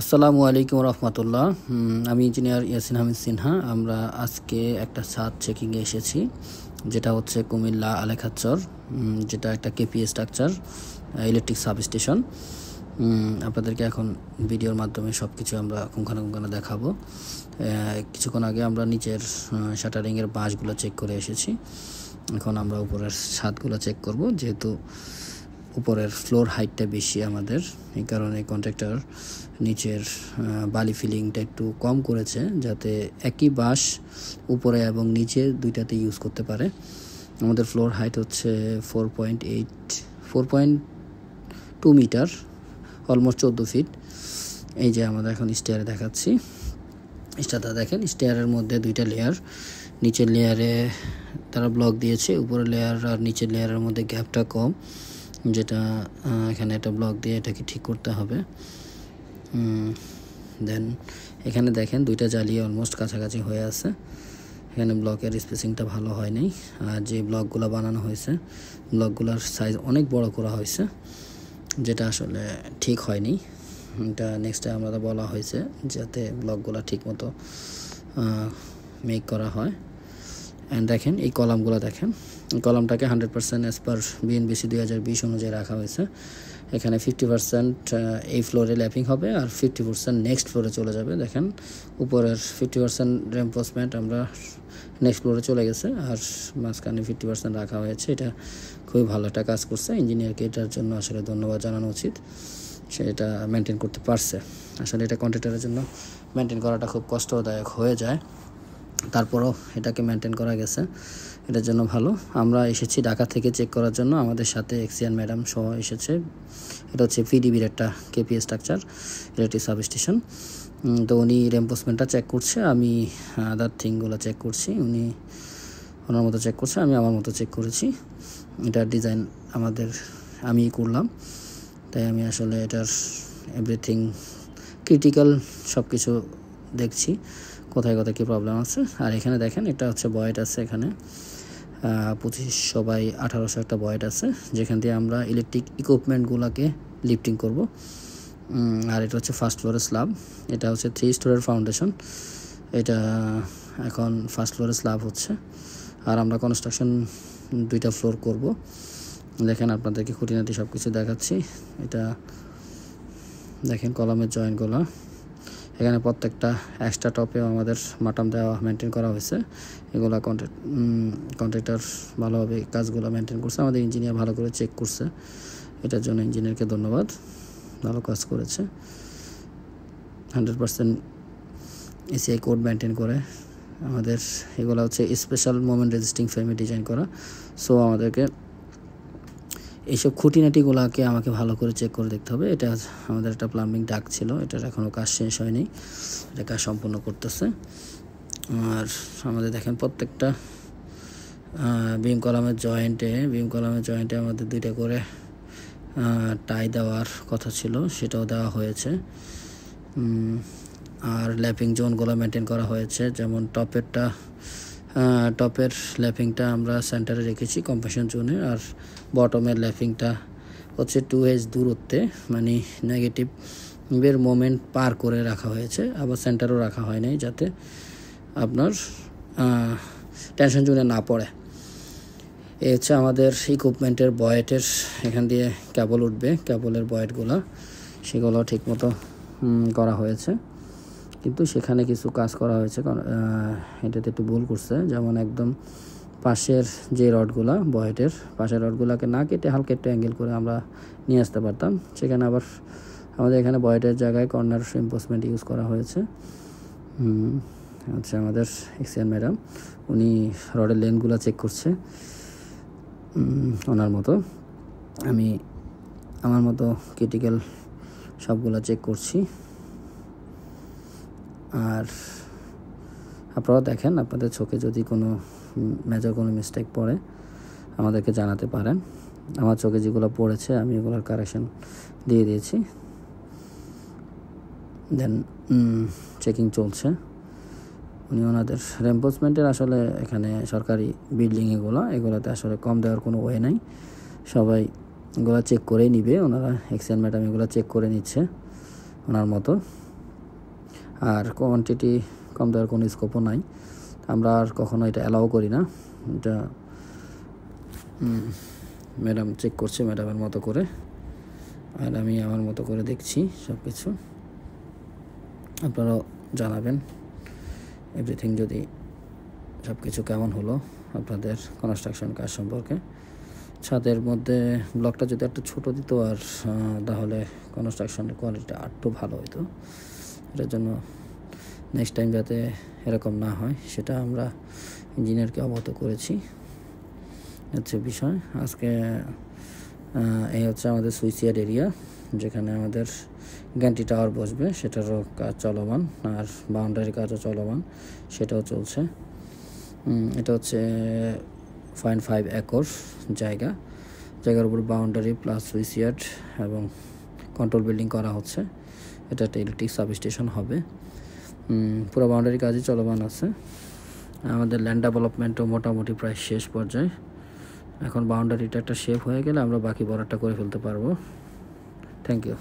আসসালামু আলাইকুম রহমতুল্লাহ। আমি ইঞ্জিনিয়ার ইয়াসিন হামিদ সিনহা। আমরা আজকে একটা ছাদ চেকিংয়ে এসেছি, যেটা হচ্ছে কুমিল্লা আলেখাচর, যেটা একটা কেপিএ স্ট্রাকচার ইলেকট্রিক সাবস্টেশন। আপনাদেরকে এখন ভিডিওর মাধ্যমে সব কিছু আমরা পুঙ্খানুপুঙ্খানু দেখাবো। কিছুক্ষণ আগে আমরা নিচের শাটারিংয়ের বাঁশগুলো চেক করে এসেছি। এখন আমরা উপরের ছাদগুলো চেক করব, যেহেতু উপরের ফ্লোর হাইটটা বেশি আমাদের, এই কারণে কন্ট্রাক্টর নিচের বালি ফিলিংটা একটু কম করেছে, যাতে একই বাঁশ উপরে এবং নিচে দুইটাতে ইউজ করতে পারে। আমাদের ফ্লোর হাইট হচ্ছে 4.2 মিটার, অলমোস্ট 14 ফিট। এই যে আমরা এখন স্টেয়ারে দেখাচ্ছি, স্টেয়ারটা দেখেন। স্টেয়ারের মধ্যে দুইটা লেয়ার, নিচের লেয়ারে তারা ব্লক দিয়েছে, উপরের লেয়ার আর নিচের লেয়ারের মধ্যে গ্যাপটা কম, যেটা এখানে একটা ব্লক দিয়ে এটাকে ঠিক করতে হবে। দেন এখানে দেখেন দুইটা জালি অলমোস্ট কাছাকাছি হয়ে আছে। এখানে ব্লকের স্পেসিংটা ভালো হয়নি, আর যে ব্লকগুলো বানানো হয়েছে ব্লকগুলোর সাইজ অনেক বড় করা হয়েছে, যেটা আসলে ঠিক হয়নি। এটা নেক্সটে আমাদের বলা হয়েছে যাতে ব্লকগুলো ঠিক মতো মেক করা হয়। অ্যান্ড দেখেন এই কলামগুলো দেখেন, এই কলামটাকে 100% অ্যাজ পার বিএনবিসি 2020 অনুযায়ী রাখা হয়েছে। এখানে 50% এই ফ্লোরে ল্যাপিং হবে, আর 50% নেক্সট ফ্লোরে চলে যাবে। দেখেন উপরের 50% রেনফোর্সমেন্ট আমরা নেক্সট ফ্লোরে চলে গেছে, আর মাঝখানে 50% রাখা হয়েছে। এটা খুবই ভালো একটা কাজ করছে। ইঞ্জিনিয়ারকে এটার জন্য আসলে ধন্যবাদ জানানো উচিত, সে এটা মেনটেন করতে পারছে। আসলে এটা কন্ট্রাক্টরের জন্য মেনটেন করাটা খুব কষ্টদায়ক হয়ে যায়, তারপরও এটাকে মেনটেন করা গেছে, এটার জন্য ভালো। আমরা এসেছি ঢাকা থেকে চেক করার জন্য, আমাদের সাথে এক্সিয়ান ম্যাডাম সহ এসেছে। এটা হচ্ছে পিডিবির একটা কেপিএ স্ট্রাকচার ইলেকট্রিক সাবস্টেশন। তো উনি রেনফোর্সমেন্টটা চেক করছে, আমি আদার থিংগুলো চেক করছি। উনি ওনার মতো চেক করছে, আমি আমার মতো চেক করেছি। এটার ডিজাইন আমি করলাম, তাই আমি আসলে এটার এভরিথিং ক্রিটিক্যাল সব কিছু দেখছি, কোথায় কোথায় কী প্রবলেম আছে। আর এখানে দেখেন এটা হচ্ছে বয়েড আছে, এখানে 2500 বাই 1800 একটা বয়েড আছে, যেখান দিয়ে আমরা ইলেকট্রিক ইকুইপমেন্টগুলোকে লিফটিং করব। আর এটা হচ্ছে ফার্স্ট ফ্লোরের স্ল্যাব, এটা হচ্ছে 3 স্টোরের ফাউন্ডেশন। এটা এখন ফার্স্ট ফ্লোরের স্ল্যাব হচ্ছে, আর আমরা কনস্ট্রাকশন 2টা ফ্লোর করব। দেখেন আপনাদেরকে খুঁটিনাটি সব কিছু দেখাচ্ছি। এটা দেখেন কলামের জয়েন্টগুলো, এখানে প্রত্যেকটা এক্সট্রা টপেও আমাদের মাটাম দেওয়া মেনটেন করা হয়েছে। এগুলো কন্ট্রাক্টর ভালোভাবে কাজগুলো মেনটেন করছে, আমাদের ইঞ্জিনিয়ার ভালো করে চেক করছে। এটার জন্য ইঞ্জিনিয়ারকে ধন্যবাদ, ভালো কাজ করেছে। 100% এসিআই কোড মেনটেন করে আমাদের এগুলো হচ্ছে স্পেশাল মোমেন্ট রেজিস্টিং ফ্রেমে ডিজাইন করা। সো আমাদেরকে এইসব খুঁটিনাটিগুলোকে আমাকে ভালো করে চেক করে দেখতে হবে। এটা আমাদের একটা প্লাম্বিং ডাক ছিল, এটার এখনও কাজ শেষ হয়নি, এটা কাজ সম্পূর্ণ করতেছে। আর আমাদের দেখেন প্রত্যেকটা বিম কলামের জয়েন্টে আমাদের 2টা করে টাই দেওয়ার কথা ছিল, সেটাও দেওয়া হয়েছে। আর ল্যাপিং জোনগুলো মেনটেন করা হয়েছে, যেমন টপের ল্যাপিংটা আমরা সেন্টারে রেখেছি কম্প্রেশন জোনে, আর বটমের ল্যাপিংটা হচ্ছে 2H দূরত্বে, মানে নেগেটিভের মোমেন্ট পার করে রাখা হয়েছে, আবার সেন্টারও রাখা হয় নাই, যাতে আপনার টেনশন জোনে না পড়ে। এই হচ্ছে আমাদের ইকুইপমেন্টের বয়েটের, এখান দিয়ে কেবল উঠবে, কেবলের বয়েটগুলো সেগুলো ঠিকমতো করা হয়েছে, কিন্তু সেখানে কিছু কাজ করা হয়েছে, এটাতে একটু ভুল করছে। যেমন একদম পাশের যে রডগুলা, বয়েটের পাশের রডগুলোকে না কেটে হালকা একটু অ্যাঙ্গেল করে আমরা নিয়ে আসতে পারতাম, সেখানে আবার আমাদের এখানে বয়েটের জায়গায় কর্নার রেনফোর্সমেন্ট ইউজ করা হয়েছে। আচ্ছা, আমাদের এক্সিয়ান ম্যাডাম উনি রডের লেন্থগুলো চেক করছে ওনার মতো, আমি আমার মতো ক্রিটিক্যাল সবগুলো চেক করছি। আর আপনারা দেখেন, আপনাদের চোখে যদি কোনো মেজর কোনো মিস্টেক পড়ে আমাদেরকে জানাতে পারেন। আমার চোখে যেগুলো পড়েছে আমি এগুলোর কারেকশন দিয়ে দিয়েছি। দেন চেকিং চলছে। উনি ওনাদের রেনফোর্সমেন্টের আসলে এখানে সরকারি বিল্ডিং এগুলোতে আসলে কম দেওয়ার কোনো ওয়ে নাই, সবাই এগুলো চেক করেই নিবে। ওনারা এক্সিয়ান ম্যাডাম এগুলো চেক করে নিচ্ছে। ওনার মতো। আর কোয়ান্টিটি কম দেওয়ার কোনো স্কোপও নাই, আমরা আর কখনো এটা অ্যালাউ করি না। এটা ম্যাডাম চেক করছে ম্যাডামের মতো করে, আর আমি আমার মতো করে দেখছি সব কিছু। আপনারাও জানাবেন এভরিথিং, যদি সব কিছু কেমন হলো আপনাদের কনস্ট্রাকশন কাজ সম্পর্কে। ছাদের মধ্যে ব্লকটা যদি একটু ছোটো দিত আর তাহলে কনস্ট্রাকশনের কোয়ালিটিটা একটু ভালো হতো। এটার জন্য নেক্সট টাইম যাতে এরকম না হয় সেটা আমরা ইঞ্জিনিয়ারকে অবগত করেছি, হচ্ছে বিষয়। আজকে এই হচ্ছে আমাদের সুইসিয়ার এরিয়া, যেখানে আমাদের গ্যান্টি টাওয়ার বসবে, সেটারও কাজ চলমান, আর বাউন্ডারি কাজও চলমান, সেটাও চলছে। এটা হচ্ছে 0.5 একর জায়গার উপর বাউন্ডারি প্লাস সুইসিয়ার্ড এবং কন্ট্রোল বিল্ডিং করা হচ্ছে। এটা একটা ইলেকট্রিক সাবস্টেশন হবে। পুরো বাউন্ডারি কাজই চলমান আছে। আমাদের ল্যান্ড ডেভেলপমেন্টও মোটামুটি প্রায় শেষ পর্যায়ে। এখন বাউন্ডারিটা একটা শেপ হয়ে গেলে আমরা বাকি বর্ডারটা করে ফেলতে পারবো। Thank you.